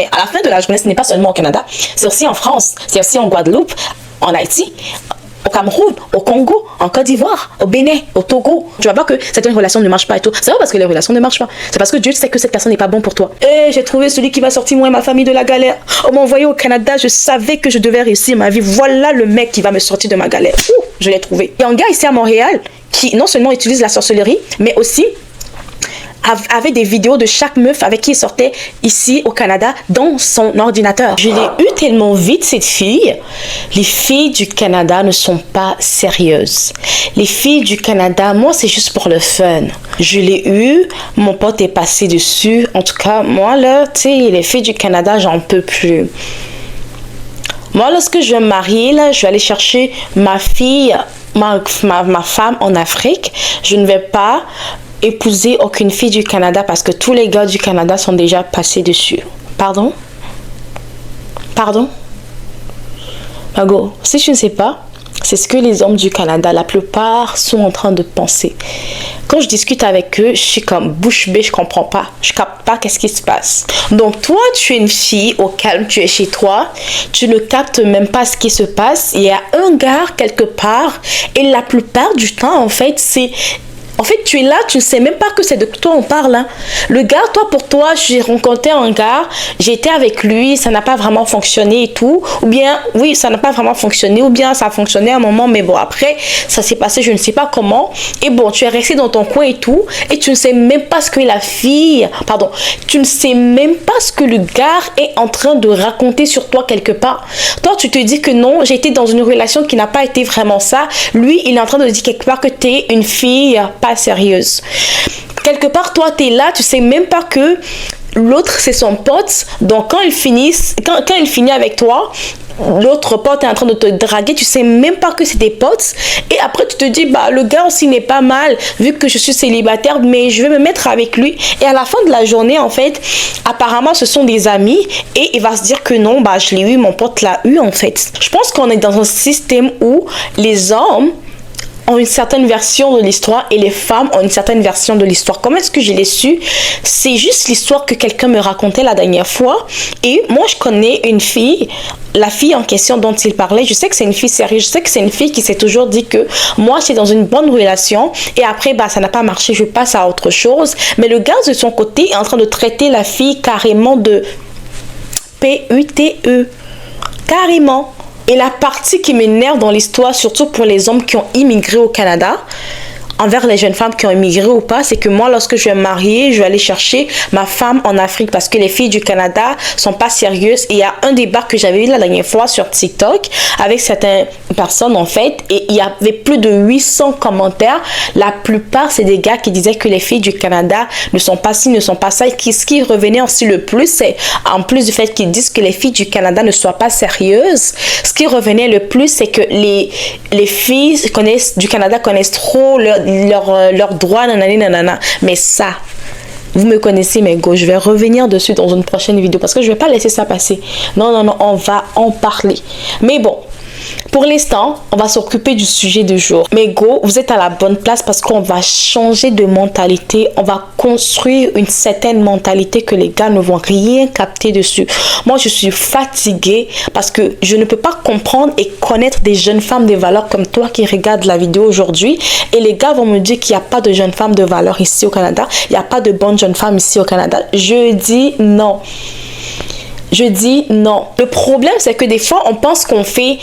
Et à la fin de la journée, ce n'est pas seulement au Canada, c'est aussi en France, c'est aussi en Guadeloupe, en Haïti, au Cameroun, au Congo, en Côte d'Ivoire, au Bénin, au Togo. Tu vas voir que certaines relations ne marchent pas et tout. C'est pas parce que les relations ne marchent pas. C'est parce que Dieu sait que cette personne n'est pas bon pour toi. Et j'ai trouvé celui qui va sortir moi et ma famille de la galère. On m'a envoyé au Canada, je savais que je devais réussir ma vie. Voilà le mec qui va me sortir de ma galère. Ouh, je l'ai trouvé. Il y a un gars ici à Montréal qui non seulement utilise la sorcellerie, mais aussi avait des vidéos de chaque meuf avec qui il sortait ici au Canada dans son ordinateur. Je l'ai eu tellement vite, cette fille. Les filles du Canada ne sont pas sérieuses. Les filles du Canada, moi, c'est juste pour le fun. Je l'ai eu, mon pote est passé dessus. En tout cas, moi, là, tu sais, les filles du Canada, j'en peux plus. Moi, lorsque je vais me marier, là, je vais aller chercher ma fille, ma femme en Afrique. Je ne vais pas épouser aucune fille du Canada parce que tous les gars du Canada sont déjà passés dessus. Pardon? Pardon? Mago, si tu ne sais pas, c'est ce que les hommes du Canada, la plupart, sont en train de penser. Quand je discute avec eux, je suis comme bouche bée, je comprends pas. Je capte pas qu'est-ce qui se passe. Donc toi, tu es une fille au calme, tu es chez toi, tu ne captes même pas ce qui se passe. Il y a un gars quelque part et la plupart du temps, en fait, c'est... En fait, tu es là, tu ne sais même pas que c'est de toi on parle. Hein. Le gars, toi, pour toi, j'ai rencontré un gars, j'ai été avec lui, ça n'a pas vraiment fonctionné et tout. Ou bien, oui, ça n'a pas vraiment fonctionné. Ou bien, ça a fonctionné à un moment, mais bon, après, ça s'est passé, je ne sais pas comment. Et bon, tu es resté dans ton coin et tout. Et tu ne sais même pas ce que la fille... Pardon. Tu ne sais même pas ce que le gars est en train de raconter sur toi quelque part. Toi, tu te dis que non, j'ai été dans une relation qui n'a pas été vraiment ça. Lui, il est en train de dire quelque part que tu es une fille pas sérieuse. Quelque part, toi, tu es là, tu sais même pas que l'autre, c'est son pote. Donc, quand il finit avec toi, l'autre pote est en train de te draguer, tu sais même pas que c'est des potes. Et après, tu te dis, bah, le gars aussi n'est pas mal, vu que je suis célibataire, mais je vais me mettre avec lui. Et à la fin de la journée, en fait, apparemment, ce sont des amis. Et il va se dire que non, bah, je l'ai eu, mon pote l'a eu, en fait. Je pense qu'on est dans un système où les hommes ont une certaine version de l'histoire et les femmes ont une certaine version de l'histoire. Comment est-ce que je l'ai su? C'est juste l'histoire que quelqu'un me racontait la dernière fois. Et moi, je connais une fille, la fille en question dont il parlait. Je sais que c'est une fille sérieuse. Je sais que c'est une fille qui s'est toujours dit que moi, j'étais dans une bonne relation et après, bah, ça n'a pas marché. Je passe à autre chose. Mais le gars, de son côté, est en train de traiter la fille carrément de P-U-T-E. Carrément. Et la partie qui m'énerve dans l'histoire, surtout pour les hommes qui ont immigré au Canada, envers les jeunes femmes qui ont immigré ou pas, c'est que moi, lorsque je vais me marier, je vais aller chercher ma femme en Afrique parce que les filles du Canada sont pas sérieuses. Et il y a un débat que j'avais eu la dernière fois sur TikTok avec certaines personnes, en fait, et il y avait plus de 800 commentaires. La plupart, c'est des gars qui disaient que les filles du Canada ne sont pas ci, ne sont pas ça. Et ce qui revenait aussi le plus, c'est en plus du fait qu'ils disent que les filles du Canada ne soient pas sérieuses, ce qui revenait le plus, c'est que les filles du Canada connaissent trop leurs droits, nanana. Mais ça, vous me connaissez, mes gars, je vais revenir dessus dans une prochaine vidéo parce que je vais pas laisser ça passer. Non, on va en parler. Mais bon, pour l'instant, on va s'occuper du sujet du jour. Mais go, vous êtes à la bonne place parce qu'on va changer de mentalité. On va construire une certaine mentalité que les gars ne vont rien capter dessus. Moi, je suis fatiguée parce que je ne peux pas comprendre et connaître des jeunes femmes de valeur comme toi qui regardent la vidéo aujourd'hui. Et les gars vont me dire qu'il n'y a pas de jeunes femmes de valeur ici au Canada. Il n'y a pas de bonnes jeunes femmes ici au Canada. Je dis non. Je dis non. Le problème, c'est que des fois, on pense qu'on fait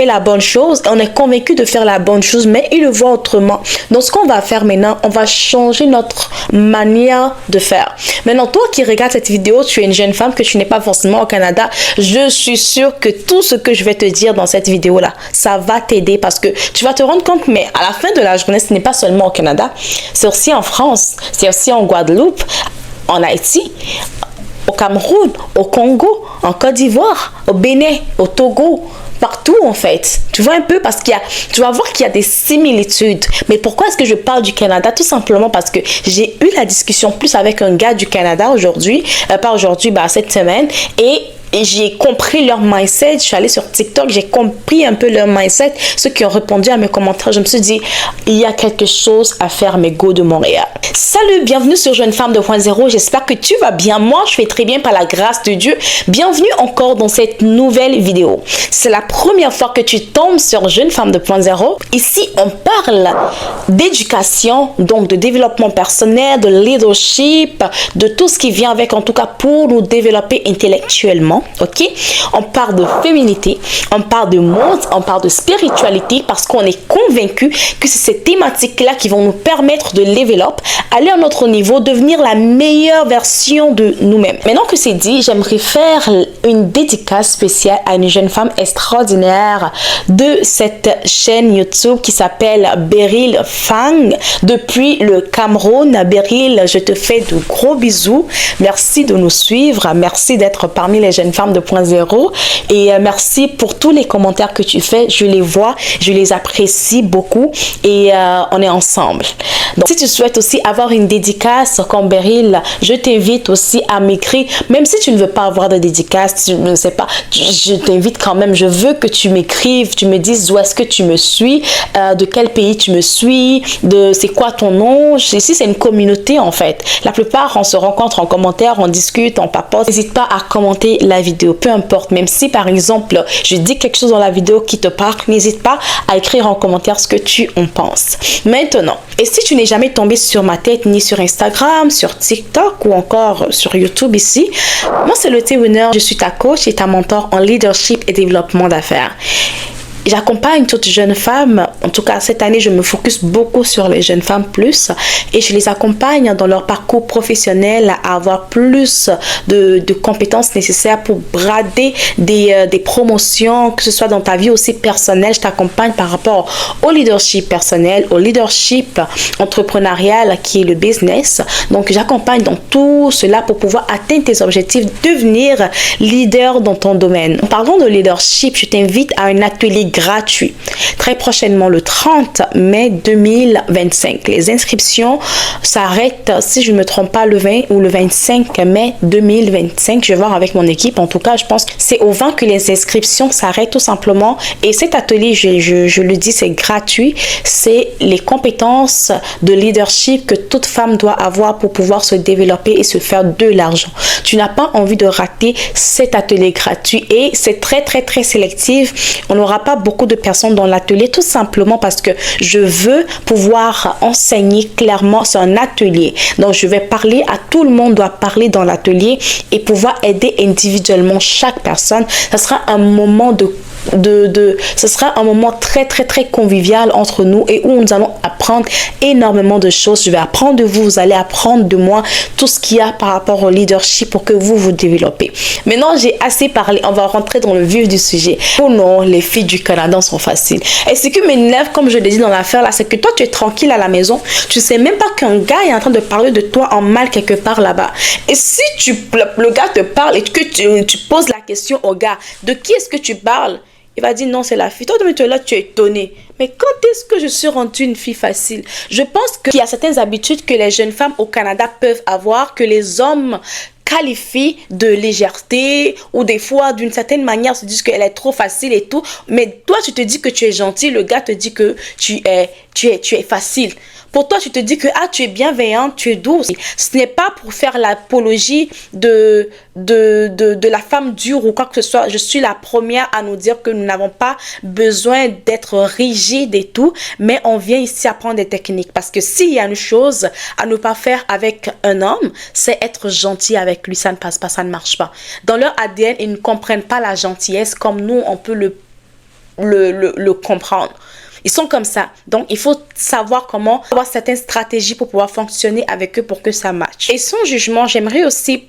la bonne chose. On est convaincu de faire la bonne chose, mais ils le voient autrement. Donc, ce qu'on va faire maintenant, on va changer notre manière de faire. Maintenant, toi qui regardes cette vidéo, tu es une jeune femme que tu n'es pas forcément au Canada. Je suis sûre que tout ce que je vais te dire dans cette vidéo-là, ça va t'aider parce que tu vas te rendre compte, mais à la fin de la journée, ce n'est pas seulement au Canada. C'est aussi en France, c'est aussi en Guadeloupe, en Haïti, au Cameroun, au Congo, en Côte d'Ivoire, au Bénin, au Togo, partout en fait. Tu vois un peu parce tu vas voir qu'il y a des similitudes. Mais pourquoi est-ce que je parle du Canada? Tout simplement parce que j'ai eu la discussion plus avec un gars du Canada aujourd'hui, pas aujourd'hui, bah cette semaine, et et j'ai compris leur mindset. Je suis allée sur TikTok, j'ai compris un peu leur mindset. Ceux qui ont répondu à mes commentaires, je me suis dit, il y a quelque chose à faire, mes go de Montréal. Salut, bienvenue sur Jeune Femme 2.0. J'espère que tu vas bien. Moi, je vais très bien par la grâce de Dieu. Bienvenue encore dans cette nouvelle vidéo. C'est la première fois que tu tombes sur Jeune Femme 2.0. Ici, on parle d'éducation, donc de développement personnel, de leadership, de tout ce qui vient avec, en tout cas pour nous développer intellectuellement. Ok? On parle de féminité, on parle de monde, on parle de spiritualité parce qu'on est convaincu que c'est ces thématiques-là qui vont nous permettre de level up, aller à notre niveau, devenir la meilleure version de nous-mêmes. Maintenant que c'est dit, j'aimerais faire une dédicace spéciale à une jeune femme extraordinaire de cette chaîne YouTube qui s'appelle Beryl Fang depuis le Cameroun. Beryl, je te fais de gros bisous. Merci de nous suivre. Merci d'être parmi les jeunes femmes 2.0 et merci pour tous les commentaires que tu fais. Je les vois, je les apprécie beaucoup et on est ensemble. Donc, si tu souhaites aussi avoir une dédicace comme Beryl, je t'invite aussi à m'écrire. Même si tu ne veux pas avoir de dédicace, je ne sais pas, je t'invite quand même. Je veux que tu m'écrives, tu me dises où est-ce que tu me suis, de quel pays tu me suis, de c'est quoi ton nom. Ici, c'est une communauté en fait. La plupart, on se rencontre en commentaire, on discute, on papote. N'hésite pas à commenter la vidéo, peu importe. Même si par exemple, je dis quelque chose dans la vidéo qui te parle, n'hésite pas à écrire en commentaire ce que tu en penses. Maintenant, et si tu n'es jamais tombé sur ma tête, ni sur Instagram, sur TikTok ou encore sur YouTube ici, moi c'est le T-Winner, je suis ta coach et ta mentor en leadership et développement d'affaires. J'accompagne toutes jeunes femmes, en tout cas cette année je me focus beaucoup sur les jeunes femmes plus et je les accompagne dans leur parcours professionnel à avoir plus de compétences nécessaires pour brader des promotions, que ce soit dans ta vie aussi personnelle. Je t'accompagne par rapport au leadership personnel, au leadership entrepreneurial qui est le business. Donc j'accompagne dans tout cela pour pouvoir atteindre tes objectifs, devenir leader dans ton domaine. En parlant de leadership, je t'invite à un atelier gratuit très prochainement le 30 mai 2025. Les inscriptions s'arrêtent, si je ne me trompe pas, le 20 ou le 25 mai 2025. Je vais voir avec mon équipe. En tout cas, je pense que c'est au 20 que les inscriptions s'arrêtent tout simplement. Et cet atelier, je le dis, c'est gratuit. C'est les compétences de leadership que toute femme doit avoir pour pouvoir se développer et se faire de l'argent. Tu n'as pas envie de rater cet atelier gratuit et c'est très sélectif. On n'aura pas beaucoup de personnes dans l'atelier tout simplement parce que je veux pouvoir enseigner clairement. C'est un atelier, donc je vais parler à tout le monde, doit parler dans l'atelier et pouvoir aider individuellement chaque personne. Ça sera un moment ce sera un moment très convivial entre nous et où nous allons apprendre énormément de choses. Je vais apprendre de vous, vous allez apprendre de moi tout ce qu'il y a par rapport au leadership pour que vous développez. Maintenant, j'ai assez parlé, on va rentrer dans le vif du sujet. Oh non, les filles du Canada sont faciles. Et ce qui m'énerve, comme je l'ai dit dans l'affaire là, c'est que toi tu es tranquille à la maison, tu sais même pas qu'un gars est en train de parler de toi en mal quelque part là-bas. Et si le gars te parle et que tu poses la question au gars, de qui est-ce que tu parles? Il va dire non, c'est la fille. Toi, tu es là, tu es étonné. Mais quand est-ce que je suis rendue une fille facile? Je pense qu'il y a certaines habitudes que les jeunes femmes au Canada peuvent avoir, que les hommes qualifient de légèreté ou des fois d'une certaine manière se disent qu'elle est trop facile et tout. Mais toi, tu te dis que tu es gentil, le gars te dit que tu es facile. Pour toi, tu te dis que tu es bienveillante, tu es douce. Ce n'est pas pour faire l'apologie de la femme dure ou quoi que ce soit. Je suis la première à nous dire que nous n'avons pas besoin d'être rigide et tout, mais on vient ici apprendre des techniques. Parce que s'il y a une chose à ne pas faire avec un homme, c'est être gentil avec lui. Ça ne passe pas, ça ne marche pas. Dans leur ADN, ils ne comprennent pas la gentillesse comme nous, on peut le comprendre. Ils sont comme ça. Donc, il faut savoir comment avoir certaines stratégies pour pouvoir fonctionner avec eux pour que ça matche. Et sans jugement, j'aimerais aussi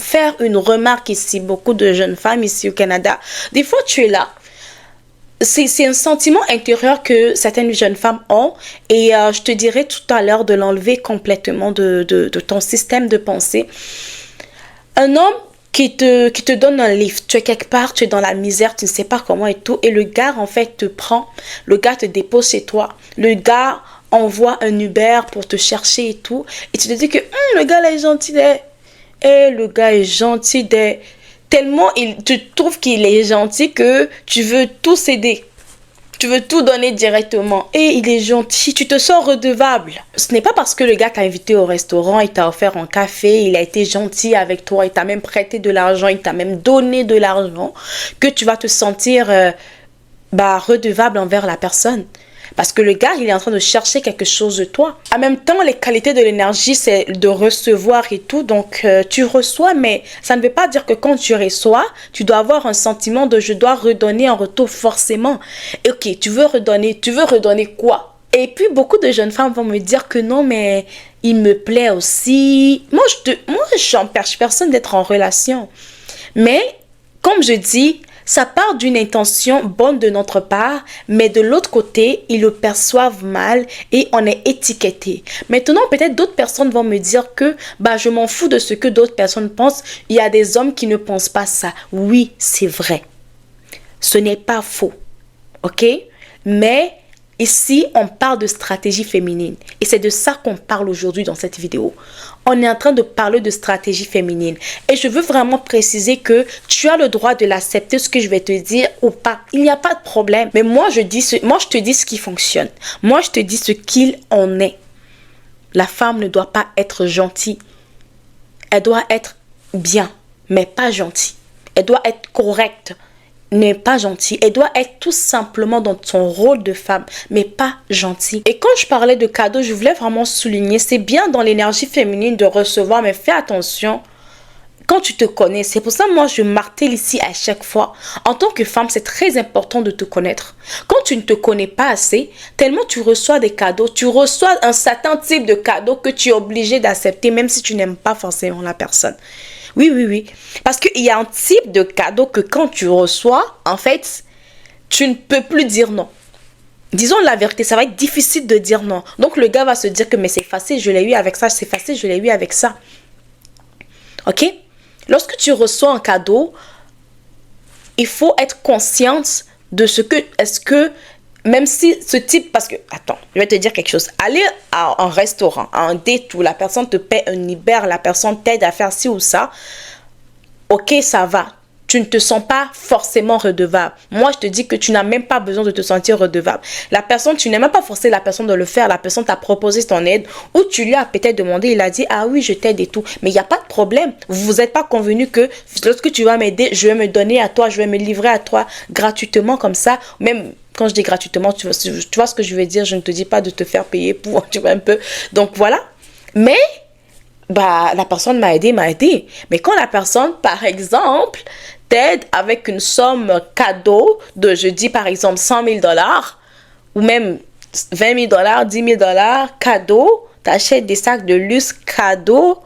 faire une remarque ici. Beaucoup de jeunes femmes ici au Canada. Des fois, tu es là. C'est un sentiment intérieur que certaines jeunes femmes ont. Et je te dirais tout à l'heure de l'enlever complètement de ton système de pensée. Un homme qui te donne un lift. Tu es quelque part, tu es dans la misère, tu ne sais pas comment et tout. Et le gars, en fait, te prend. Le gars te dépose chez toi. Le gars envoie un Uber pour te chercher et tout. Et tu te dis que le gars là est gentil. Le gars est gentil. tellement tu trouves qu'il est gentil que tu veux tout céder. Tu veux tout donner directement. Et il est gentil, tu te sens redevable. Ce n'est pas parce que le gars t'a invité au restaurant, il t'a offert un café, il a été gentil avec toi, il t'a même prêté de l'argent, il t'a même donné de l'argent, que tu vas te sentir redevable envers la personne. Parce que le gars, il est en train de chercher quelque chose de toi. En même temps, les qualités de l'énergie, c'est de recevoir et tout. Donc, tu reçois, mais ça ne veut pas dire que quand tu reçois, tu dois avoir un sentiment de je dois redonner en retour forcément. Et ok, tu veux redonner quoi? Et puis, beaucoup de jeunes femmes vont me dire que non, mais il me plaît aussi. Moi, j'empêche personne d'être en relation. Mais, comme je dis, ça part d'une intention bonne de notre part, mais de l'autre côté, ils le perçoivent mal et on est étiqueté. Maintenant, peut-être d'autres personnes vont me dire que je m'en fous de ce que d'autres personnes pensent. Il y a des hommes qui ne pensent pas ça. Oui, c'est vrai. Ce n'est pas faux. Ok? Mais ici, on parle de stratégie féminine. Et c'est de ça qu'on parle aujourd'hui dans cette vidéo. On est en train de parler de stratégie féminine. Et je veux vraiment préciser que tu as le droit de l'accepter, ce que je vais te dire ou pas. Il n'y a pas de problème. Mais moi, je te dis ce qui fonctionne. Moi, je te dis ce qu'il en est. La femme ne doit pas être gentille. Elle doit être bien, mais pas gentille. Elle doit être correcte, n'est pas gentille. Elle doit être tout simplement dans son rôle de femme, mais pas gentille. Et quand je parlais de cadeaux, je voulais vraiment souligner, c'est bien dans l'énergie féminine de recevoir, mais fais attention quand tu te connais. C'est pour ça moi je martèle ici à chaque fois. En tant que femme, c'est très important de te connaître. Quand tu ne te connais pas assez, tellement tu reçois des cadeaux, tu reçois un certain type de cadeau que tu es obligé d'accepter, même si tu n'aimes pas forcément la personne. Oui. Parce qu'il y a un type de cadeau que quand tu reçois, en fait, tu ne peux plus dire non. Disons la vérité, ça va être difficile de dire non. Donc le gars va se dire que mais c'est facile, je l'ai eu avec ça, c'est facile, je l'ai eu avec ça. Ok? Lorsque tu reçois un cadeau, il faut être consciente de ce que, est-ce que, même si ce type, parce que, attends, je vais te dire quelque chose. Aller à un restaurant, à un date où la personne te paie un Uber, la personne t'aide à faire ci ou ça, ok, ça va. Tu ne te sens pas forcément redevable. Moi, je te dis que tu n'as même pas besoin de te sentir redevable. La personne, tu n'as même pas forcé la personne de le faire. La personne t'a proposé ton aide ou tu lui as peut-être demandé, il a dit, ah oui, je t'aide et tout. Mais il n'y a pas de problème. Vous n'êtes pas convenu que lorsque tu vas m'aider, je vais me donner à toi, je vais me livrer à toi gratuitement comme ça. Même quand je dis gratuitement, tu vois ce que je veux dire. Je ne te dis pas de te faire payer pour, tu vois un peu. Donc voilà. Mais la personne m'a aidé. Mais quand la personne, par exemple, t'aide avec une somme cadeau de, je dis par exemple 100 000 $ ou même 20 000 $, 10 000 $ cadeau, t'achètes des sacs de luxe cadeau.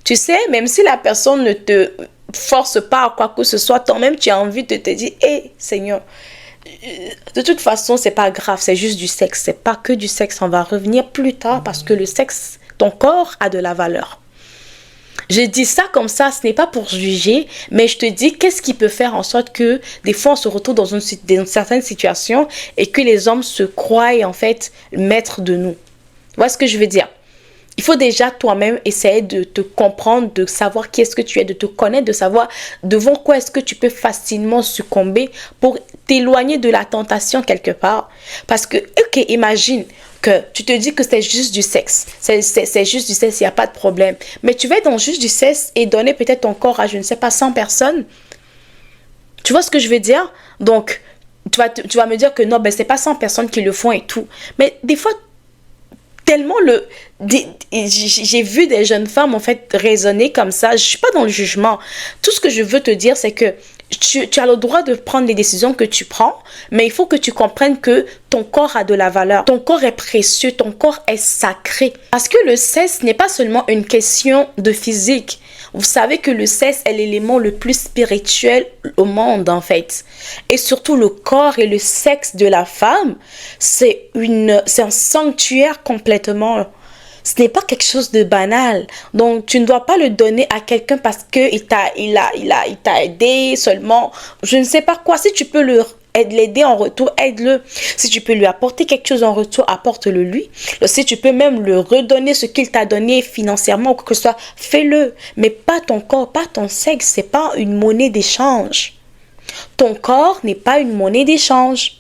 Tu sais, même si la personne ne te force pas à quoi que ce soit, toi-même tu as envie de te dire, hé Seigneur, de toute façon c'est pas grave, c'est juste du sexe, c'est pas que du sexe, on va revenir plus tard parce que le sexe, ton corps a de la valeur. Je dis ça comme ça, ce n'est pas pour juger, mais je te dis qu'est-ce qui peut faire en sorte que des fois on se retrouve dans une certaine situation et que les hommes se croient en fait maîtres de nous. Voilà ce que je veux dire. Il faut déjà toi-même essayer de te comprendre, de savoir qui est-ce que tu es, de te connaître, de savoir devant quoi est-ce que tu peux facilement succomber pour t'éloigner de la tentation quelque part. Parce que, ok, imagine que tu te dis que c'est juste du sexe. C'est juste du sexe, il n'y a pas de problème. Mais tu vas être dans juste du sexe et donner peut-être ton corps à, je ne sais pas, 100 personnes. Tu vois ce que je veux dire? Donc, tu vas me dire que non, c'est pas 100 personnes qui le font et tout. Mais des fois, tellement j'ai vu des jeunes femmes en fait raisonner comme ça. Je suis pas dans le jugement. Tout ce que je veux te dire, c'est que tu as le droit de prendre les décisions que tu prends, mais il faut que tu comprennes que ton corps a de la valeur. Ton corps est précieux, ton corps est sacré. Parce que le sexe n'est pas seulement une question de physique. Vous savez que le sexe est l'élément le plus spirituel au monde en fait. Et surtout le corps et le sexe de la femme, c'est un sanctuaire complètement. Ce n'est pas quelque chose de banal. Donc, tu ne dois pas le donner à quelqu'un parce qu'il t'a aidé seulement. Je ne sais pas quoi. Si tu peux aide l'aider en retour, aide-le. Si tu peux lui apporter quelque chose en retour, apporte-le lui. Si tu peux même le redonner ce qu'il t'a donné financièrement ou quoi que ce soit, fais-le. Mais pas ton corps, pas ton sexe, c'est pas une monnaie d'échange. Ton corps n'est pas une monnaie d'échange.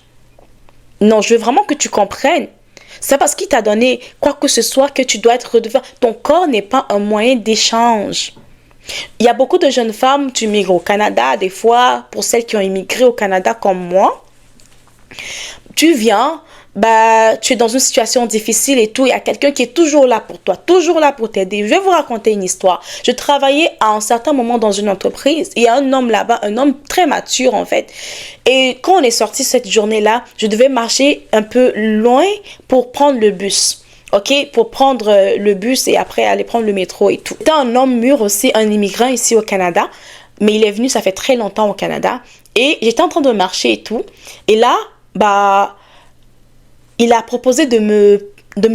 Non, je veux vraiment que tu comprennes. C'est parce qu'il t'a donné quoi que ce soit que tu dois être redevable. Ton corps n'est pas un moyen d'échange. Il y a beaucoup de jeunes femmes, tu immigres au Canada, des fois, pour celles qui ont immigré au Canada comme moi, tu viens, tu es dans une situation difficile et tout, il y a quelqu'un qui est toujours là pour toi, toujours là pour t'aider. Je vais vous raconter une histoire. Je travaillais à un certain moment dans une entreprise. Il y a un homme là-bas, un homme très mature en fait. Et quand on est sorti cette journée-là, je devais marcher un peu loin pour prendre le bus. Ok, pour prendre le bus et après aller prendre le métro et tout. C'était un homme mûr aussi, un immigrant ici au Canada. Mais il est venu, ça fait très longtemps au Canada. Et j'étais en train de marcher et tout. Et là, il a proposé de me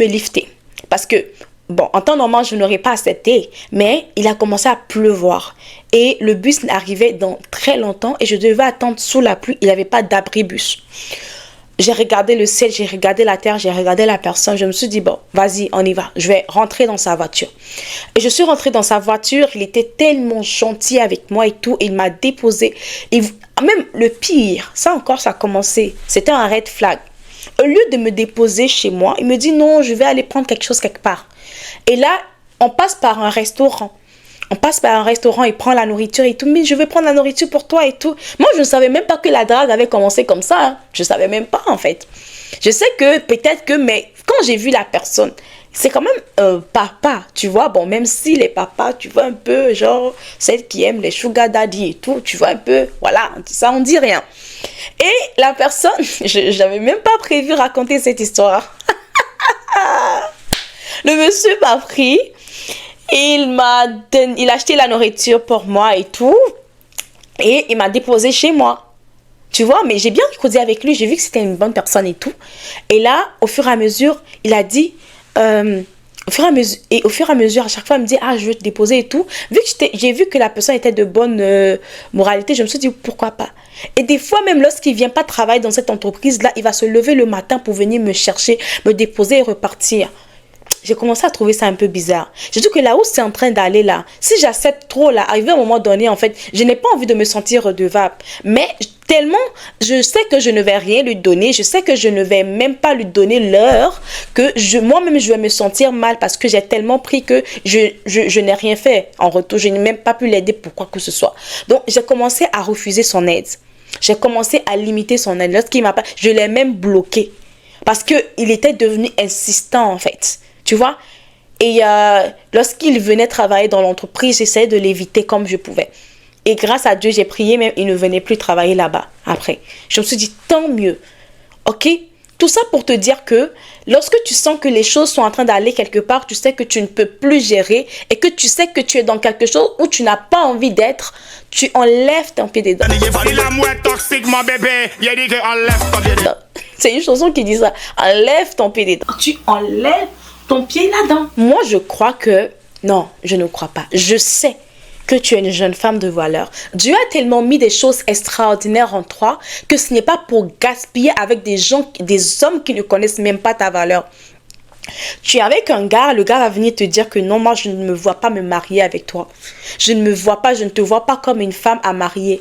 lifter. Parce que, bon, en temps normal, je n'aurais pas accepté. Mais il a commencé à pleuvoir. Et le bus arrivait dans très longtemps. Et je devais attendre sous la pluie. Il n'y avait pas d'abri-bus. J'ai regardé le ciel, j'ai regardé la terre, j'ai regardé la personne. Je me suis dit, bon, vas-y, on y va. Je vais rentrer dans sa voiture. Et je suis rentrée dans sa voiture. Il était tellement gentil avec moi et tout. Il m'a déposé. Et même le pire, ça encore, ça a commencé. C'était un red flag. Au lieu de me déposer chez moi, il me dit, non, je vais aller prendre quelque chose quelque part. Et là, on passe par un restaurant. Il prend la nourriture et tout. Mais je vais prendre la nourriture pour toi et tout. Moi, je ne savais même pas que la drague avait commencé comme ça. Hein. Je ne savais même pas, en fait. Je sais que peut-être que... Mais quand j'ai vu la personne, c'est quand même un papa, tu vois. Bon, même si les papas, tu vois un peu, genre, celles qui aiment les sugar daddy et tout, tu vois un peu, voilà, ça, on dit rien. Et la personne, je n'avais même pas prévu raconter cette histoire. Le monsieur m'a pris... Il a acheté la nourriture pour moi et tout. Et il m'a déposé chez moi. Tu vois, mais j'ai bien causé avec lui. J'ai vu que c'était une bonne personne et tout. Et là, au fur et à mesure, il a dit... au fur et à mesure, à chaque fois, il me dit, ah, je veux te déposer et tout. Vu que j'ai vu que la personne était de bonne moralité, je me suis dit, pourquoi pas. Et des fois, même lorsqu'il ne vient pas travailler dans cette entreprise-là, il va se lever le matin pour venir me chercher, me déposer et repartir. J'ai commencé à trouver ça un peu bizarre. J'ai dit que là où c'est en train d'aller là, si j'accepte trop là, arrivé à un moment donné, en fait, je n'ai pas envie de me sentir redevable. Mais tellement, je sais que je ne vais rien lui donner, je sais que je ne vais même pas lui donner l'heure, que moi-même, je vais me sentir mal parce que j'ai tellement pris que je n'ai rien fait en retour. Je n'ai même pas pu l'aider pour quoi que ce soit. Donc, j'ai commencé à refuser son aide. J'ai commencé à limiter son aide. Lorsqu'il m'a pas, je l'ai même bloqué parce qu'il était devenu insistant, en fait. Tu vois? Et lorsqu'il venait travailler dans l'entreprise, j'essayais de l'éviter comme je pouvais. Et grâce à Dieu, j'ai prié, même il ne venait plus travailler là-bas après. Je me suis dit, tant mieux. Ok? Tout ça pour te dire que lorsque tu sens que les choses sont en train d'aller quelque part, tu sais que tu ne peux plus gérer et que tu sais que tu es dans quelque chose où tu n'as pas envie d'être, tu enlèves ton pied dedans. C'est une chanson qui dit ça. Enlève ton pied dedans. Tu enlèves ton pied là-dedans. Moi, je crois que... Non, je ne crois pas. Je sais que tu es une jeune femme de valeur. Dieu a tellement mis des choses extraordinaires en toi que ce n'est pas pour gaspiller avec des hommes qui ne connaissent même pas ta valeur. Tu es avec un gars, le gars va venir te dire que non, moi, je ne me vois pas me marier avec toi. Je ne te vois pas comme une femme à marier.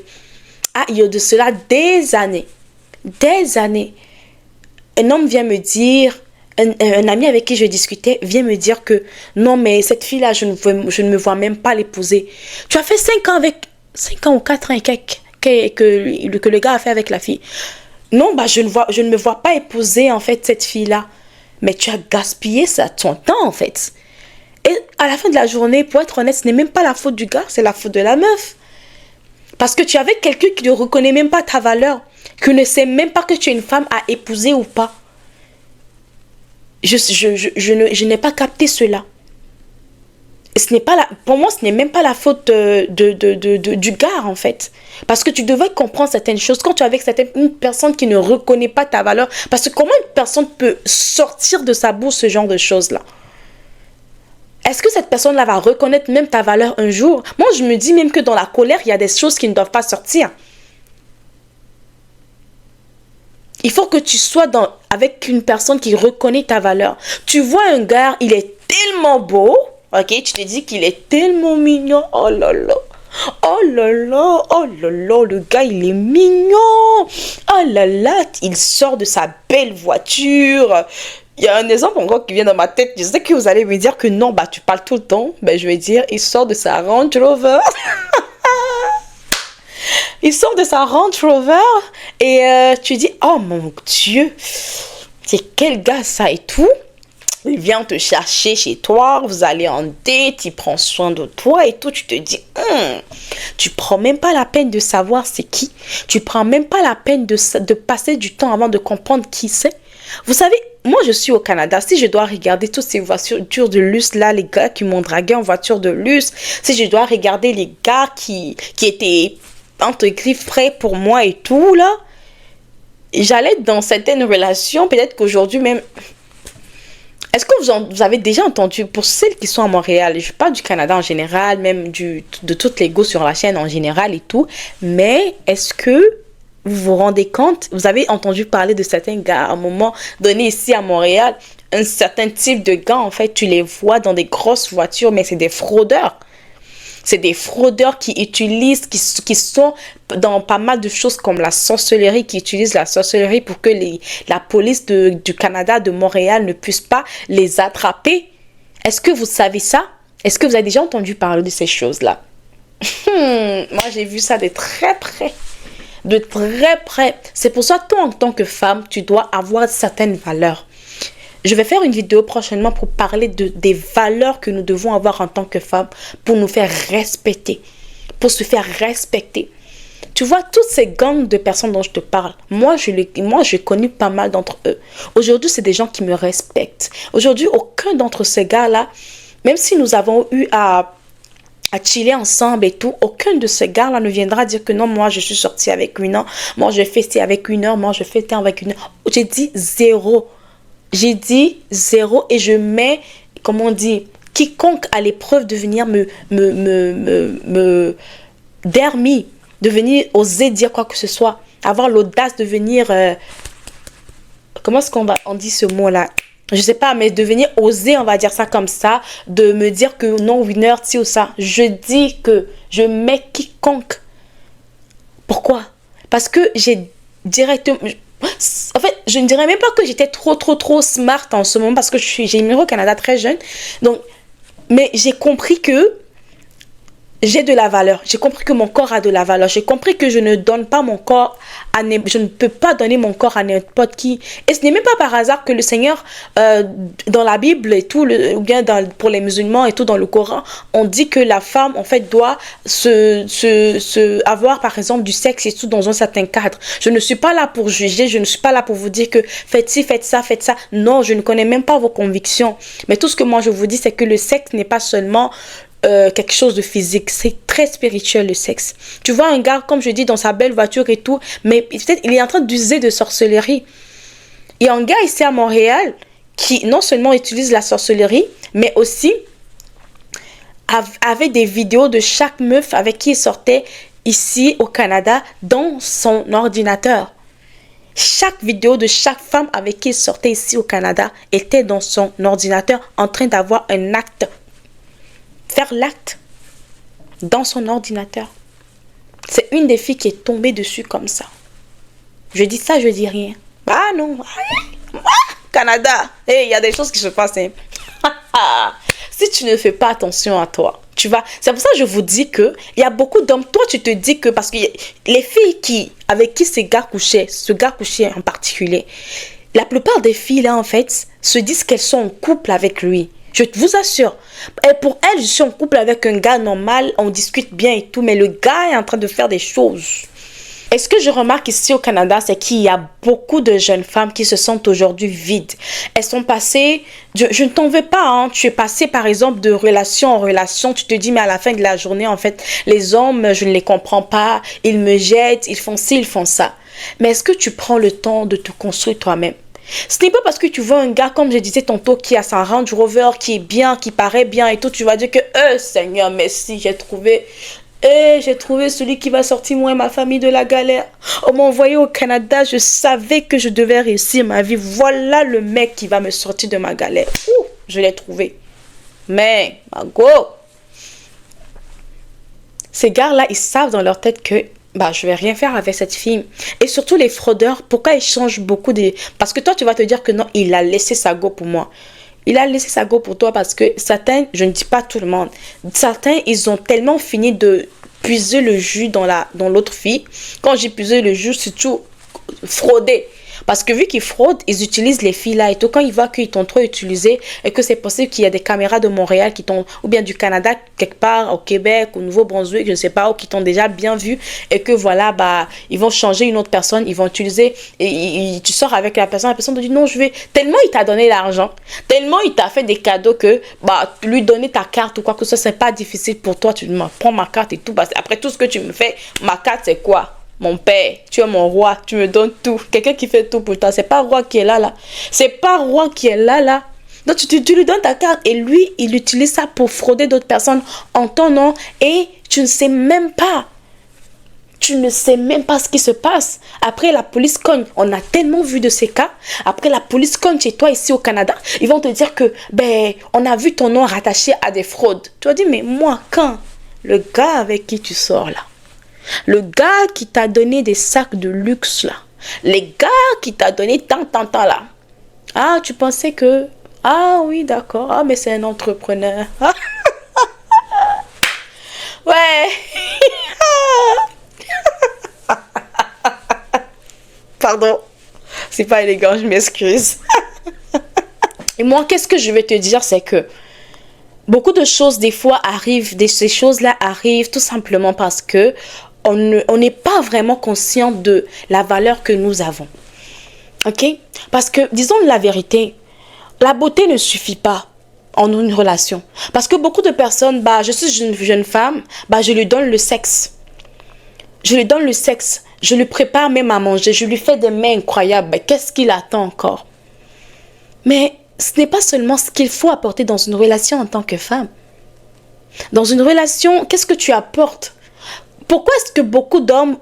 Ah, il y a de cela des années, un homme vient me dire... Un ami avec qui je discutais vient me dire que non, mais cette fille-là, je ne me vois même pas l'épouser. Tu as fait 5 ans ou 4 ans et quelques que le gars a fait avec la fille. Non, je ne me vois pas épouser en fait cette fille-là. Mais tu as gaspillé ton temps en fait. Et à la fin de la journée, pour être honnête, ce n'est même pas la faute du gars, c'est la faute de la meuf. Parce que tu es avec quelqu'un qui ne reconnaît même pas ta valeur, qui ne sait même pas que tu es une femme à épouser ou pas. Je n'ai pas capté cela. Pour moi, ce n'est même pas la faute du gars, en fait. Parce que tu devrais comprendre certaines choses. Quand tu es avec une personne qui ne reconnaît pas ta valeur, parce que comment une personne peut sortir de sa bouche ce genre de choses-là? Est-ce que cette personne-là va reconnaître même ta valeur un jour? Moi, je me dis même que dans la colère, il y a des choses qui ne doivent pas sortir. Il faut que tu sois avec une personne qui reconnaît ta valeur. Tu vois un gars, il est tellement beau, ok? Tu te dis qu'il est tellement mignon. Oh là là. Oh là là, oh là là, le gars il est mignon. Oh là là, il sort de sa belle voiture. Il y a un exemple encore qui vient dans ma tête. Je sais que vous allez me dire que non, bah tu parles tout le temps. Ben je vais dire, il sort de sa Range Rover. Il sort de sa Range Rover et tu dis, oh mon Dieu, c'est quel gars ça et tout. Il vient te chercher chez toi, vous allez en date, il prend soin de toi et tout. Tu te dis, tu prends même pas la peine de savoir c'est qui. Tu prends même pas la peine de passer du temps avant de comprendre qui c'est. Vous savez, moi je suis au Canada. Si je dois regarder toutes ces voitures de luxe là, les gars qui m'ont dragué en voiture de luxe, si je dois regarder les gars qui étaient entre griffes prêts pour moi et tout là, j'allais dans certaines relations, peut-être qu'aujourd'hui même. Est-ce que vous avez déjà entendu, pour celles qui sont à Montréal, je parle du Canada en général, même de toutes les go sur la chaîne en général et tout, mais est-ce que vous vous rendez compte, vous avez entendu parler de certains gars à un moment donné ici à Montréal, un certain type de gars, en fait, tu les vois dans des grosses voitures, mais c'est des fraudeurs. C'est des fraudeurs qui utilisent, qui sont dans pas mal de choses comme la sorcellerie, qui utilisent la sorcellerie pour que la police du Canada, de Montréal, ne puisse pas les attraper. Est-ce que vous savez ça? Est-ce que vous avez déjà entendu parler de ces choses-là? Moi, j'ai vu ça de très près. De très près. C'est pour ça, toi, en tant que femme, tu dois avoir certaines valeurs. Je vais faire une vidéo prochainement pour parler des valeurs que nous devons avoir en tant que femmes pour nous faire respecter, pour se faire respecter. Tu vois, toutes ces gangs de personnes dont je te parle, moi, j'ai connu pas mal d'entre eux. Aujourd'hui, c'est des gens qui me respectent. Aujourd'hui, aucun d'entre ces gars-là, même si nous avons eu à chiller ensemble et tout, aucun de ces gars-là ne viendra dire que non, moi, je suis sortie avec une heure, moi, je fais ci avec une heure, moi, je fais ça avec une heure. J'ai dit zéro. J'ai dit zéro et je mets, comment on dit, quiconque à l'épreuve de venir dermi, de venir oser dire quoi que ce soit, avoir l'audace de venir, comment est-ce on dit ce mot-là? Je sais pas, mais de venir oser, on va dire ça comme ça, de me dire que non, winner, ci ou ça. Je dis que je mets quiconque. Pourquoi? Parce que j'ai directement... En fait, je ne dirais même pas que j'étais trop smart en ce moment parce que j'ai immigré au Canada très jeune. Donc, mais j'ai compris que j'ai de la valeur. J'ai compris que mon corps a de la valeur. J'ai compris que je ne donne pas mon corps je ne peux pas donner mon corps à n'importe qui. Et ce n'est même pas par hasard que le Seigneur, dans la Bible et tout, ou bien pour les musulmans et tout, dans le Coran, on dit que la femme, en fait, doit avoir, par exemple, du sexe et tout dans un certain cadre. Je ne suis pas là pour juger. Je ne suis pas là pour vous dire que faites ci, faites ça, faites ça. Non, je ne connais même pas vos convictions. Mais tout ce que moi, je vous dis, c'est que le sexe n'est pas seulement quelque chose de physique, c'est très spirituel le sexe. Tu vois un gars, comme je dis, dans sa belle voiture et tout, mais peut-être il est en train d'user de sorcellerie. Il y a un gars ici à Montréal qui non seulement utilise la sorcellerie, mais aussi avait des vidéos de chaque meuf avec qui il sortait ici au Canada dans son ordinateur. Chaque vidéo de chaque femme avec qui il sortait ici au Canada était dans son ordinateur en train d'avoir un acte. Faire l'acte dans son ordinateur. C'est une des filles qui est tombée dessus comme ça. Je dis ça, je dis rien. Ah non. Canada. Il y a des choses qui se passent. Hein. Si tu ne fais pas attention à toi, tu vas... C'est pour ça que je vous dis qu'il y a beaucoup d'hommes. Toi, tu te dis que... Parce que les filles avec qui ce gars couchait en particulier, la plupart des filles là, en fait, se disent qu'elles sont en couple avec lui. Je vous assure. Et pour elle, je suis en couple avec un gars normal, on discute bien et tout, mais le gars est en train de faire des choses. Et ce que je remarque ici au Canada, c'est qu'il y a beaucoup de jeunes femmes qui se sentent aujourd'hui vides. Elles sont passées, je ne t'en veux pas, hein, tu es passé par exemple de relation en relation, tu te dis mais à la fin de la journée, en fait, les hommes, je ne les comprends pas, ils me jettent, ils font ci, ils font ça. Mais est-ce que tu prends le temps de te construire toi-même? Ce n'est pas parce que tu vois un gars, comme je disais tantôt, qui a sa Range Rover, qui est bien, qui paraît bien et tout, tu vas dire que, Seigneur, merci, j'ai trouvé Et j'ai trouvé celui qui va sortir moi et ma famille de la galère. On m'a envoyé au Canada, je savais que je devais réussir ma vie. Voilà le mec qui va me sortir de ma galère. Ouh, je l'ai trouvé. Mais, Margot, ces gars-là, ils savent dans leur tête que je vais rien faire avec cette fille. Et surtout les fraudeurs, pourquoi ils changent beaucoup de... Parce que toi, tu vas te dire que non, il a laissé sa go pour moi. Il a laissé sa go pour toi parce que certains, je ne dis pas tout le monde, certains, ils ont tellement fini de puiser le jus dans l'autre fille. Quand j'ai puisé le jus, c'est tout frauder. Parce que vu qu'ils fraudent, ils utilisent les filles là et tout. Quand ils voient qu'ils t'ont trop utilisé et que c'est possible qu'il y a des caméras de Montréal qui t'ont, ou bien du Canada, quelque part, au Québec, au Nouveau-Brunswick, je ne sais pas, ou qui t'ont déjà bien vu et que voilà, ils vont changer une autre personne, ils vont utiliser et tu sors avec la personne te dit non, je vais. Tellement il t'a donné l'argent, tellement il t'a fait des cadeaux que lui donner ta carte ou quoi que ce soit, c'est pas difficile pour toi. Tu me prends ma carte et tout. Parce après tout ce que tu me fais, ma carte c'est quoi? Mon père, tu es mon roi, tu me donnes tout. Quelqu'un qui fait tout pour toi. C'est pas roi qui est là. C'est pas roi qui est là. Donc tu lui donnes ta carte et lui, il utilise ça pour frauder d'autres personnes en ton nom et tu ne sais même pas. Tu ne sais même pas ce qui se passe. Après, la police cogne. On a tellement vu de ces cas. Après, la police cogne chez toi ici au Canada. Ils vont te dire que, on a vu ton nom rattaché à des fraudes. Tu vas dire, mais moi, quand? Le gars avec qui tu sors là. Le gars qui t'a donné des sacs de luxe là. Les gars qui t'a donné tant là. Ah, tu pensais que... Ah oui, d'accord. Ah, mais c'est un entrepreneur. Ouais. Pardon. C'est pas élégant, je m'excuse. Et moi, qu'est-ce que je vais te dire, c'est que beaucoup de choses, des fois, arrivent. Ces choses-là arrivent tout simplement parce que on n'est pas vraiment conscient de la valeur que nous avons. Ok? Parce que, disons la vérité, la beauté ne suffit pas en une relation. Parce que beaucoup de personnes, je suis une jeune femme, je lui donne le sexe. Je lui donne le sexe. Je lui prépare même à manger. Je lui fais des mets incroyables. Qu'est-ce qu'il attend encore? Mais ce n'est pas seulement ce qu'il faut apporter dans une relation en tant que femme. Dans une relation, qu'est-ce que tu apportes? Pourquoi est-ce que beaucoup d'hommes,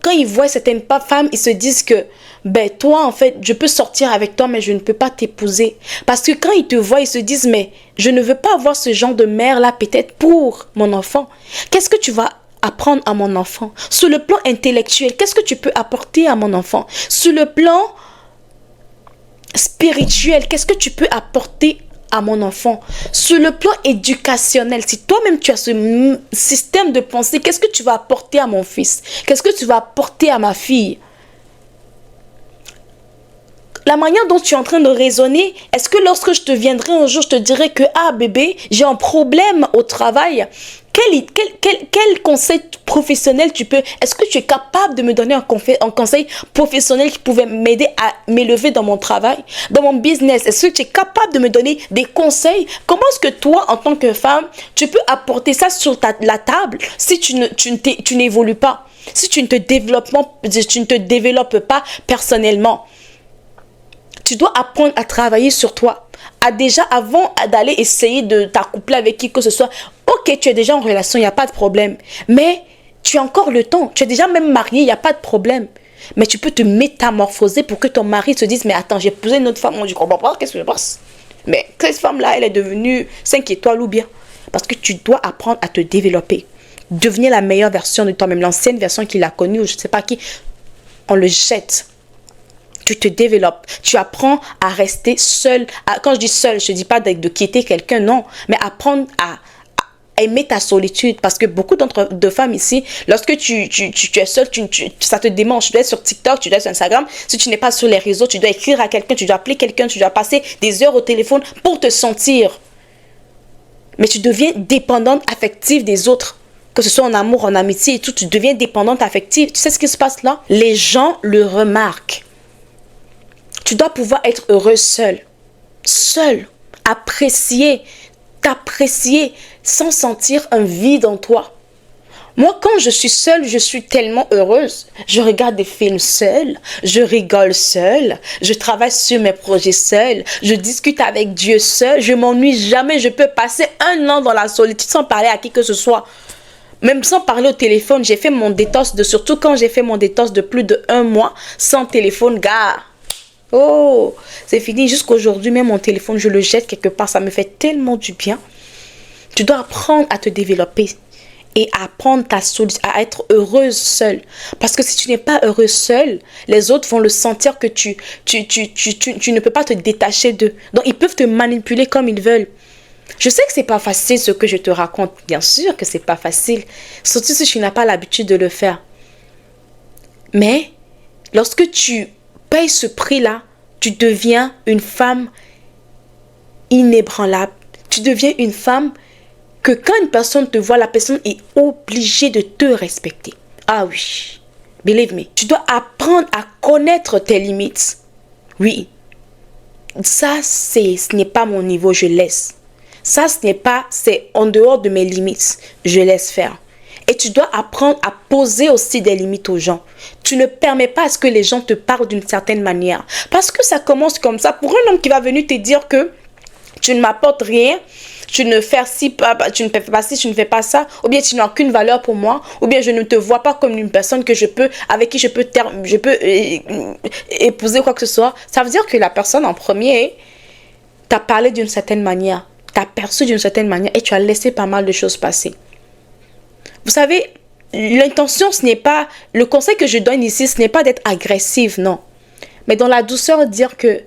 quand ils voient certaines femmes, ils se disent que, toi, en fait, je peux sortir avec toi, mais je ne peux pas t'épouser. Parce que quand ils te voient, ils se disent, mais je ne veux pas avoir ce genre de mère-là, peut-être pour mon enfant. Qu'est-ce que tu vas apprendre à mon enfant? Sur le plan intellectuel, qu'est-ce que tu peux apporter à mon enfant? Sur le plan spirituel, qu'est-ce que tu peux apporter à mon enfant? Sur le plan éducationnel, si toi-même tu as ce système de pensée, qu'est-ce que tu vas apporter à mon fils? Qu'est-ce que tu vas apporter à ma fille? La manière dont tu es en train de raisonner, est-ce que lorsque je te viendrai un jour, je te dirai que, bébé, j'ai un problème au travail, quel conseil professionnel tu peux... Est-ce que tu es capable de me donner un conseil professionnel qui pouvait m'aider à m'élever dans mon travail, dans mon business? Est-ce que tu es capable de me donner des conseils? Comment est-ce que toi, en tant que femme, tu peux apporter ça sur la table si tu n'évolues pas, si tu ne te développes pas personnellement? Tu dois apprendre à travailler sur toi. Déjà, avant d'aller essayer de t'accoupler avec qui que ce soit, ok, tu es déjà en relation, il n'y a pas de problème. Mais tu as encore le temps. Tu es déjà même marié, il n'y a pas de problème. Mais tu peux te métamorphoser pour que ton mari se dise, mais attends, j'ai épousé une autre femme, je ne comprends pas, qu'est-ce que je passe? Mais cette femme-là, elle est devenue 5 étoiles ou bien? Parce que tu dois apprendre à te développer. Devenir la meilleure version de toi-même. L'ancienne version qu'il a connue, ou je ne sais pas qui, on le jette. Tu te développes, tu apprends à rester seul. Quand je dis seul, je ne dis pas de quitter quelqu'un, non. Mais apprendre à aimer ta solitude. Parce que beaucoup de femmes ici, lorsque tu es seule, ça te démange. Tu dois être sur TikTok, tu dois être sur Instagram. Si tu n'es pas sur les réseaux, tu dois écrire à quelqu'un, tu dois appeler quelqu'un, tu dois passer des heures au téléphone pour te sentir. Mais tu deviens dépendante affective des autres. Que ce soit en amour, en amitié et tout, tu deviens dépendante affective. Tu sais ce qui se passe là? Les gens le remarquent. Tu dois pouvoir être heureux seul. Seul. Apprécier. T'apprécier sans sentir un vide en toi. Moi, quand je suis seule, je suis tellement heureuse. Je regarde des films seule. Je rigole seule. Je travaille sur mes projets seule. Je discute avec Dieu seule. Je m'ennuie jamais. Je peux passer 1 an dans la solitude sans parler à qui que ce soit. Même sans parler au téléphone, j'ai fait mon détox surtout quand j'ai fait mon détox de plus de 1 mois sans téléphone, gars. Oh, c'est fini. Jusqu'aujourd'hui, même mon téléphone, je le jette quelque part. Ça me fait tellement du bien. Tu dois apprendre à te développer et apprendre à être heureuse seule. Parce que si tu n'es pas heureuse seule, les autres vont le sentir que tu ne peux pas te détacher d'eux. Donc, ils peuvent te manipuler comme ils veulent. Je sais que c'est pas facile ce que je te raconte. Bien sûr que c'est pas facile. Surtout si tu n'as pas l'habitude de le faire. Mais, lorsque tu payes ce prix-là, tu deviens une femme inébranlable. Tu deviens une femme que quand une personne te voit, la personne est obligée de te respecter. Ah oui, believe me. Tu dois apprendre à connaître tes limites. Oui, ça ce n'est pas mon niveau, je laisse. Ça c'est en dehors de mes limites, je laisse faire. Et tu dois apprendre à poser aussi des limites aux gens. Tu ne permets pas à ce que les gens te parlent d'une certaine manière. Parce que ça commence comme ça. Pour un homme qui va venir te dire que tu ne m'apportes rien, tu ne fais tu ne fais pas ci, tu ne fais pas ça, ou bien tu n'as aucune valeur pour moi, ou bien je ne te vois pas comme une personne avec qui je peux épouser quoi que ce soit. Ça veut dire que la personne en premier t'a parlé d'une certaine manière, t'a perçu d'une certaine manière et tu as laissé pas mal de choses passer. Vous savez, l'intention, le conseil que je donne ici, ce n'est pas d'être agressive, non. Mais dans la douceur, dire que,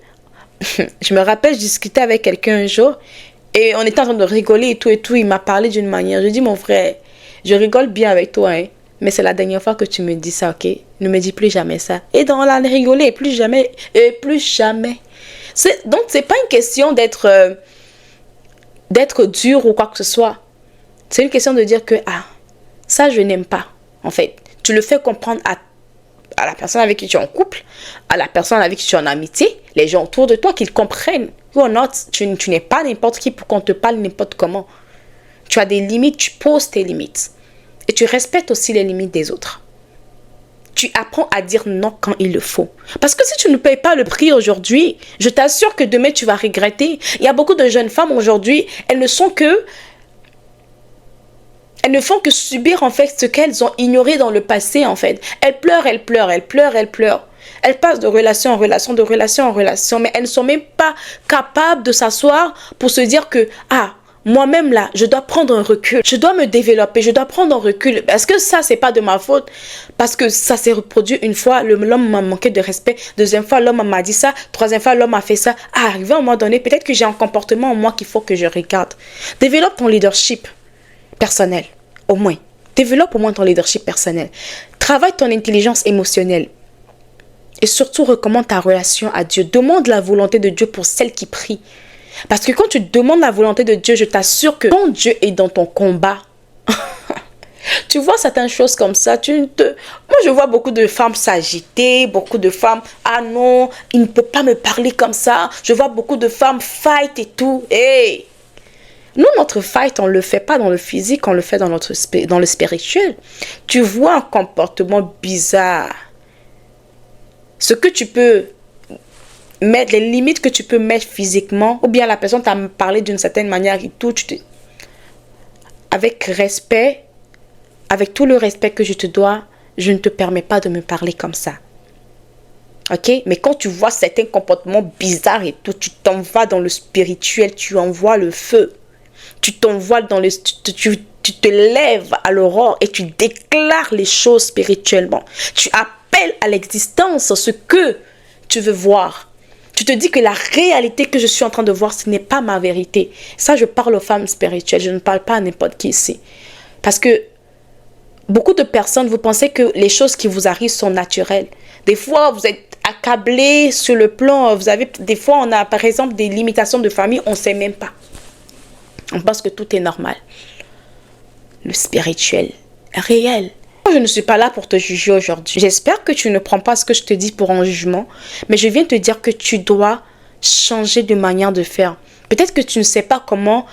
je me rappelle, je discutais avec quelqu'un un jour, et on était en train de rigoler et tout, il m'a parlé d'une manière. Je dis, mon frère, je rigole bien avec toi, hein, mais c'est la dernière fois que tu me dis ça, ok? Ne me dis plus jamais ça. Et dans la rigoler, et plus jamais. Donc, c'est pas une question d'être dur ou quoi que ce soit. C'est une question de dire que, ça, je n'aime pas, en fait. Tu le fais comprendre à la personne avec qui tu es en couple, à la personne avec qui tu es en amitié, les gens autour de toi, qu'ils comprennent. You are not, tu n'es pas n'importe qui pour qu'on te parle n'importe comment. Tu as des limites, tu poses tes limites. Et tu respectes aussi les limites des autres. Tu apprends à dire non quand il le faut. Parce que si tu ne payes pas le prix aujourd'hui, je t'assure que demain tu vas regretter. Il y a beaucoup de jeunes femmes aujourd'hui, elles ne font que subir en fait ce qu'elles ont ignoré dans le passé en fait. Elles pleurent. Elles passent de relation en relation, mais elles ne sont même pas capables de s'asseoir pour se dire que, moi-même là, je dois prendre un recul. Je dois me développer, je dois prendre un recul. Parce que ça, c'est pas de ma faute. Parce que ça s'est reproduit une fois, l'homme m'a manqué de respect. Deuxième fois, l'homme m'a dit ça. Troisième fois, l'homme a fait ça. Arrivé à un moment donné, peut-être que j'ai un comportement en moi qu'il faut que je regarde. Développe ton leadership personnel, au moins. Développe au moins ton leadership personnel. Travaille ton intelligence émotionnelle. Et surtout, recommande ta relation à Dieu. Demande la volonté de Dieu pour celle qui prie. Parce que quand tu demandes la volonté de Dieu, je t'assure que quand Dieu est dans ton combat, tu vois certaines choses comme ça. Moi, je vois beaucoup de femmes s'agiter, beaucoup de femmes, non, il ne peut pas me parler comme ça. Je vois beaucoup de femmes fight et tout. Hey! Nous, notre fight, on ne le fait pas dans le physique, on le fait dans le spirituel. Tu vois un comportement bizarre. Ce que tu peux mettre, les limites que tu peux mettre physiquement, ou bien la personne t'a parlé d'une certaine manière et tout, avec respect, avec tout le respect que je te dois, je ne te permets pas de me parler comme ça. Ok? Mais quand tu vois certains comportements bizarres et tout, tu t'envoies dans le spirituel, tu envoies le feu. Tu t'envoies dans tu te lèves à l'aurore et tu déclares les choses spirituellement. Tu appelles à l'existence ce que tu veux voir. Tu te dis que la réalité que je suis en train de voir, ce n'est pas ma vérité. Ça, je parle aux femmes spirituelles. Je ne parle pas à n'importe qui ici. Parce que beaucoup de personnes, vous pensez que les choses qui vous arrivent sont naturelles. Des fois, vous êtes accablé sur le plan. Des fois, on a par exemple des limitations de famille, on ne sait même pas. On pense que tout est normal. Le spirituel, réel. Je ne suis pas là pour te juger aujourd'hui. J'espère que tu ne prends pas ce que je te dis pour un jugement. Mais je viens te dire que tu dois changer de manière de faire. Peut-être que tu ne sais pas comment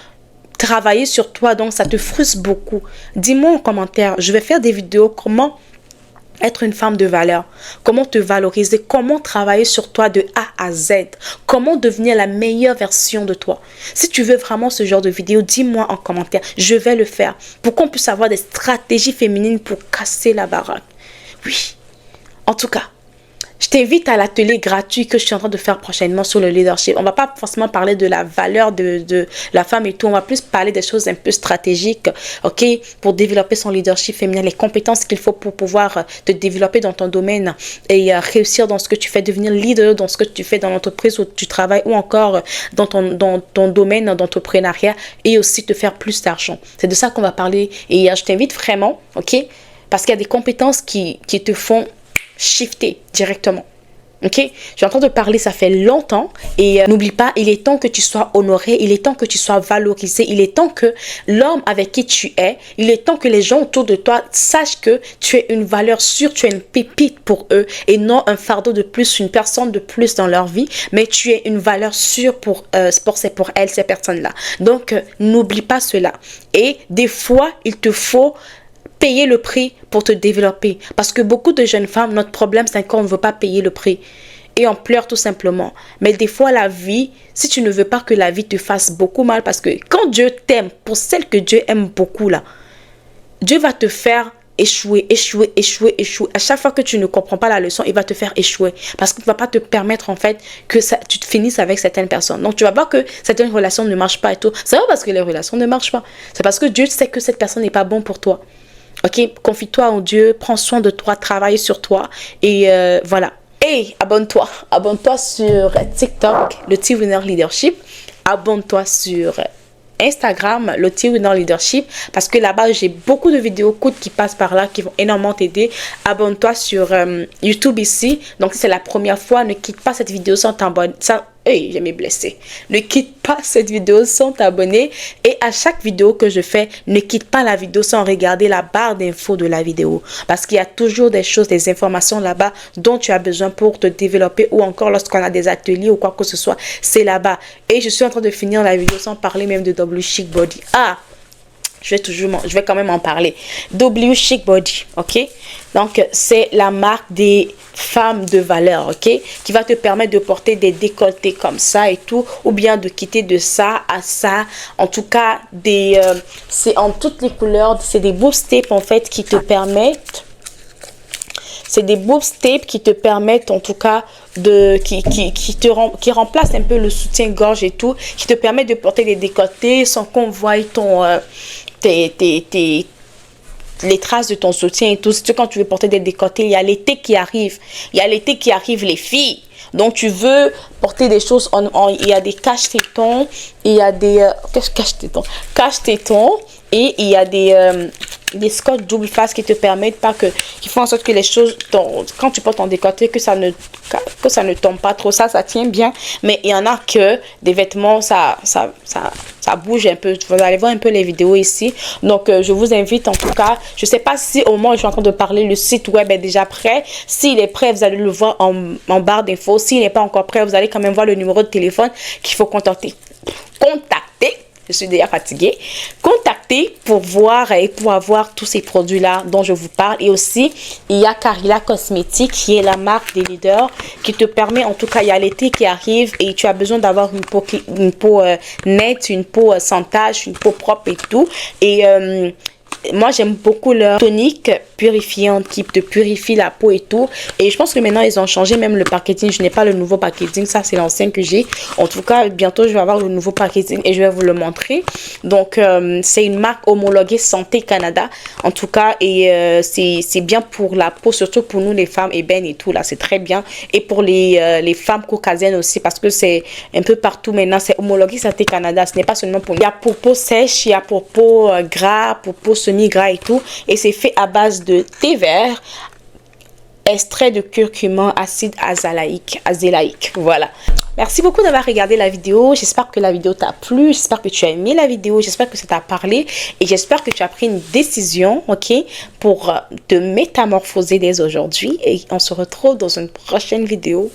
travailler sur toi. Donc ça te frustre beaucoup. Dis-moi en commentaire. Je vais faire des vidéos comment être une femme de valeur, comment te valoriser, comment travailler sur toi de A à Z, comment devenir la meilleure version de toi. Si tu veux vraiment ce genre de vidéo, dis-moi en commentaire, je vais le faire pour qu'on puisse avoir des stratégies féminines pour casser la baraque. Oui, en tout cas, je t'invite à l'atelier gratuit que je suis en train de faire prochainement sur le leadership. On ne va pas forcément parler de la valeur de la femme et tout. On va plus parler des choses un peu stratégiques, ok, pour développer son leadership féminin, les compétences qu'il faut pour pouvoir te développer dans ton domaine et réussir dans ce que tu fais, devenir leader dans ce que tu fais dans l'entreprise où tu travailles ou encore dans ton domaine d'entrepreneuriat et aussi te faire plus d'argent. C'est de ça qu'on va parler et je t'invite vraiment, ok, parce qu'il y a des compétences qui te font shifter directement. Ok, je suis en train de parler, ça fait longtemps et n'oublie pas, il est temps que tu sois honoré, il est temps que tu sois valorisé, il est temps que l'homme avec qui tu es, il est temps que les gens autour de toi sachent que tu es une valeur sûre, tu es une pépite pour eux et non un fardeau de plus, une personne de plus dans leur vie, mais tu es une valeur sûre pour elles, ces personnes-là. Donc, n'oublie pas cela. Et des fois, il te faut payer le prix pour te développer. Parce que beaucoup de jeunes femmes, notre problème, c'est qu'on ne veut pas payer le prix. Et on pleure tout simplement. Mais des fois, la vie, si tu ne veux pas que la vie te fasse beaucoup mal, parce que quand Dieu t'aime, pour celle que Dieu aime beaucoup là, Dieu va te faire échouer. À chaque fois que tu ne comprends pas la leçon, il va te faire échouer. Parce qu'il ne va pas te permettre en fait que tu te finisses avec certaines personnes. Donc tu vas voir que certaines relations ne marchent pas et tout. C'est pas parce que les relations ne marchent pas. C'est parce que Dieu sait que cette personne n'est pas bonne pour toi. Ok, confie-toi en Dieu, prends soin de toi, travaille sur toi et voilà. Et abonne-toi sur TikTok, le T-Winner Leadership. Abonne-toi sur Instagram, le T-Winner Leadership, parce que là-bas, j'ai beaucoup de vidéos courtes qui passent par là, qui vont énormément t'aider. Abonne-toi sur YouTube ici. Donc, si c'est la première fois, ne quitte pas cette vidéo sans t'abonner. Hey, j'ai mis blessé. Ne quitte pas cette vidéo sans t'abonner. Et à chaque vidéo que je fais, ne quitte pas la vidéo sans regarder la barre d'infos de la vidéo. Parce qu'il y a toujours des choses, des informations là-bas dont tu as besoin pour te développer ou encore lorsqu'on a des ateliers ou quoi que ce soit, c'est là-bas. Et je suis en train de finir la vidéo sans parler même de W Chic Body. Je vais quand même en parler. W Chic Body, ok? Donc, c'est la marque des femmes de valeur, ok? Qui va te permettre de porter des décolletés comme ça et tout, ou bien de quitter de ça à ça. En tout cas, c'est en toutes les couleurs. C'est des boob tapes en fait qui te permettent. C'est des boob tapes qui te permettent en tout cas qui remplacent un peu le soutien-gorge et tout, qui te permettent de porter des décolletés sans qu'on voie les traces de ton soutien et tout. Si quand tu veux porter des décolletés, il y a l'été qui arrive. Les filles. Donc, tu veux porter des choses, il y a des cache-tétons, il y a des... cache-tétons, et il y a des scotch double face qui te permettent qui font en sorte que les choses, quand tu portes en décolleté, que ça ne tombe pas trop, ça tient bien. Mais il y en a que des vêtements, ça bouge un peu. Vous allez voir un peu les vidéos ici. Donc, je vous invite en tout cas. Je ne sais pas si au moment où je suis en train de parler, le site web est déjà prêt. S'il est prêt, vous allez le voir en barre d'infos. S'il n'est pas encore prêt, vous allez quand même voir le numéro de téléphone qu'il faut contacter. Je suis déjà fatiguée. Contactez pour voir et pour avoir tous ces produits-là dont je vous parle. Et aussi, il y a Carilla Cosmétiques qui est la marque des leaders qui te permet, en tout cas, il y a l'été qui arrive et tu as besoin d'avoir une peau nette, une peau sans tache, une peau propre et tout. Et moi, j'aime beaucoup leur tonique purifiante qui te purifie la peau et tout. Et je pense que maintenant, ils ont changé même le packaging. Je n'ai pas le nouveau packaging. Ça, c'est l'ancien que j'ai. En tout cas, bientôt, je vais avoir le nouveau packaging et je vais vous le montrer. Donc, c'est une marque homologuée Santé Canada. En tout cas, et c'est bien pour la peau, surtout pour nous, les femmes ébènes et tout. Là, c'est très bien. Et pour les femmes caucasiennes aussi, parce que c'est un peu partout maintenant. C'est homologué Santé Canada. Ce n'est pas seulement pour... Il y a pour peau sèche, il y a pour peau gras, pour peau semi-gras et tout. Et c'est fait à base de thé vert, extrait de curcuma, acide azélaïque. Voilà. Merci beaucoup d'avoir regardé la vidéo. J'espère que la vidéo t'a plu. J'espère que tu as aimé la vidéo. J'espère que ça t'a parlé. Et j'espère que tu as pris une décision, ok, pour te métamorphoser dès aujourd'hui. Et on se retrouve dans une prochaine vidéo.